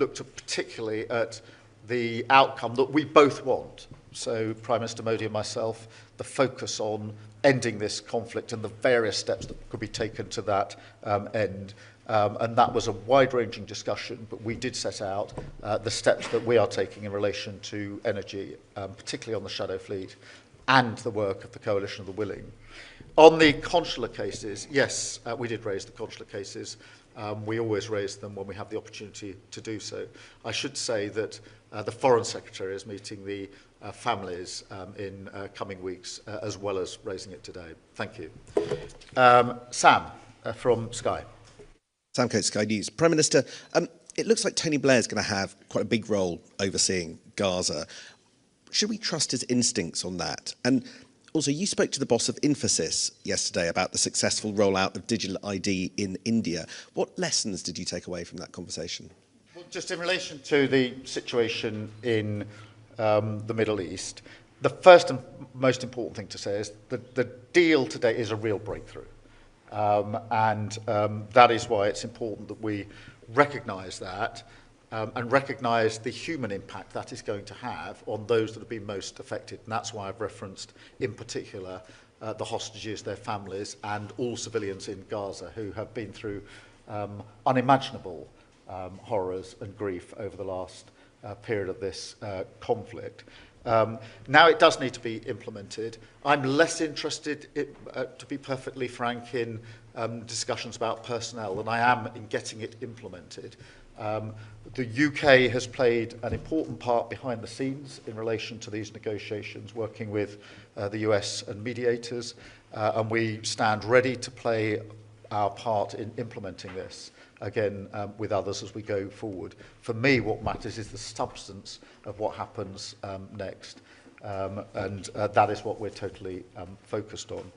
looked particularly at the outcome that we both want. So Prime Minister Modi and myself, the focus on ending this conflict and the various steps that could be taken to that end. And that was a wide-ranging discussion, but we did set out the steps that we are taking in relation to energy, particularly on the shadow fleet, and the work of the Coalition of the Willing. On the consular cases, yes, we did raise the consular cases. We always raise them when we have the opportunity to do so. I should say that the Foreign Secretary is meeting the families in coming weeks, as well as raising it today. Thank you. Sam, from Sky. Sam Coates, Sky News. Prime Minister, it looks like Tony Blair is going to have quite a big role overseeing Gaza. Should we trust his instincts on that? And also, you spoke to the boss of Infosys yesterday about the successful rollout of digital ID in India. What lessons did you take away from that conversation? Well, just in relation to the situation in the Middle East, the first and most important thing to say is that the deal today is a real breakthrough. That is why it's important that we recognise that and recognise the human impact that is going to have on those that have been most affected. And that's why I've referenced, in particular, the hostages, their families, and all civilians in Gaza who have been through unimaginable horrors and grief over the last period of this conflict. Now it does need to be implemented. I'm less interested, to be perfectly frank, in discussions about personnel than I am in getting it implemented. The UK has played an important part behind the scenes in relation to these negotiations, working with the US and mediators, and we stand ready to play our part in implementing this, again, with others as we go forward. For me, what matters is the substance of what happens next, and that is what we're totally focused on.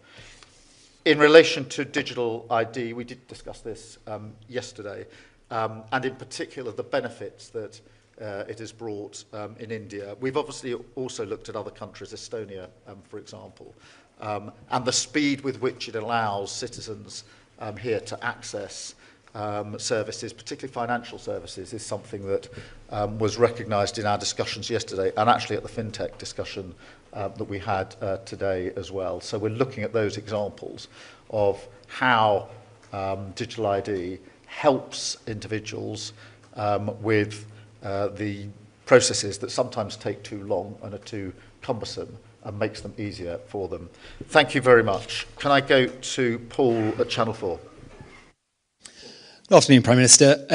In relation to digital ID, we did discuss this yesterday, and in particular the benefits that it has brought in India. We've obviously also looked at other countries, Estonia, for example, and the speed with which it allows citizens here to access services, particularly financial services, is something that was recognised in our discussions yesterday and actually at the FinTech discussion that we had today as well. So we're looking at those examples of how digital ID helps individuals with the processes that sometimes take too long and are too cumbersome, and makes them easier for them. Thank you very much. Can I go to Paul at Channel 4? Good afternoon, Prime Minister.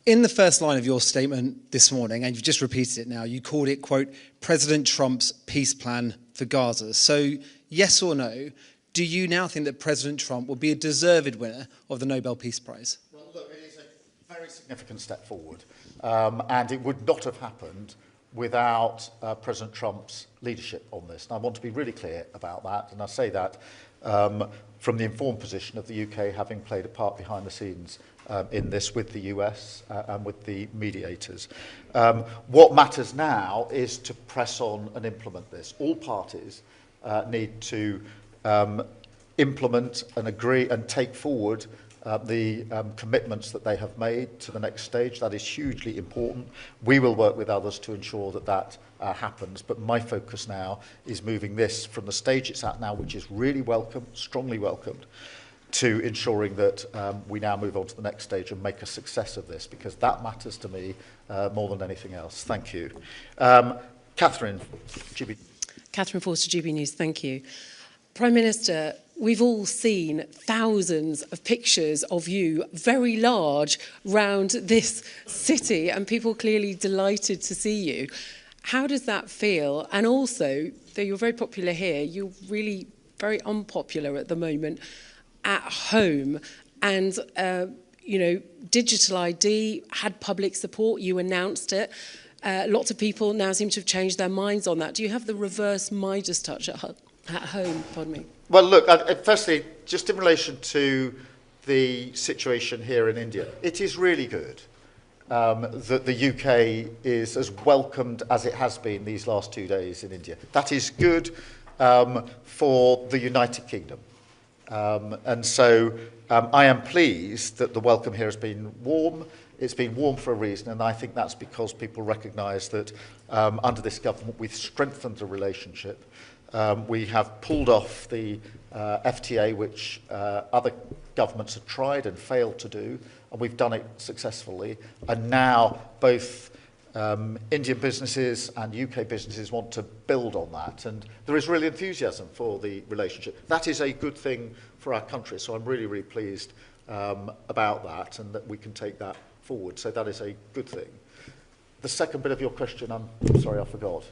In the first line of your statement this morning, and you've just repeated it now, you called it, quote, President Trump's peace plan for Gaza. So, yes or no, do you now think that President Trump will be a deserved winner of the Nobel Peace Prize? Well, look, it is a very significant step forward, and it would not have happened without President Trump's leadership on this. And I want to be really clear about that, and I say that from the informed position of the UK having played a part behind the scenes in this with the US and with the mediators. What matters now is to press on and implement this. All parties need to implement and agree and take forward the commitments that they have made to the next stage. That is hugely important. We will work with others to ensure that that happens, but my focus now is moving this from the stage it's at now, which is really welcome, strongly welcomed, to ensuring that we now move on to the next stage and make a success of this, because that matters to me more than anything else. Thank you. Catherine, GB. Catherine Forster, GB News, thank you. Prime Minister, we've all seen thousands of pictures of you, very large, round this city, and people clearly delighted to see you. How does that feel? And also, though you're very popular here, you're really very unpopular at the moment at home. And, you know, digital ID had public support. You announced it. Lots of people now seem to have changed their minds on that. Do you have the reverse Midas touch at home? Pardon me. Well, look, firstly, just in relation to the situation here in India, it is really good that the UK is as welcomed as it has been these last 2 days in India. That is good for the United Kingdom. And so I am pleased that the welcome here has been warm. it's been warm for a reason, and I think that's because people recognise that under this government we've strengthened the relationship. We have pulled off the FTA, which other governments have tried and failed to do, and we've done it successfully. And now both Indian businesses and UK businesses want to build on that, and there is really enthusiasm for the relationship. That is a good thing for our country, so I'm really, really pleased about that, and that we can take that forward. So that is a good thing. The second bit of your question, I'm sorry, I forgot.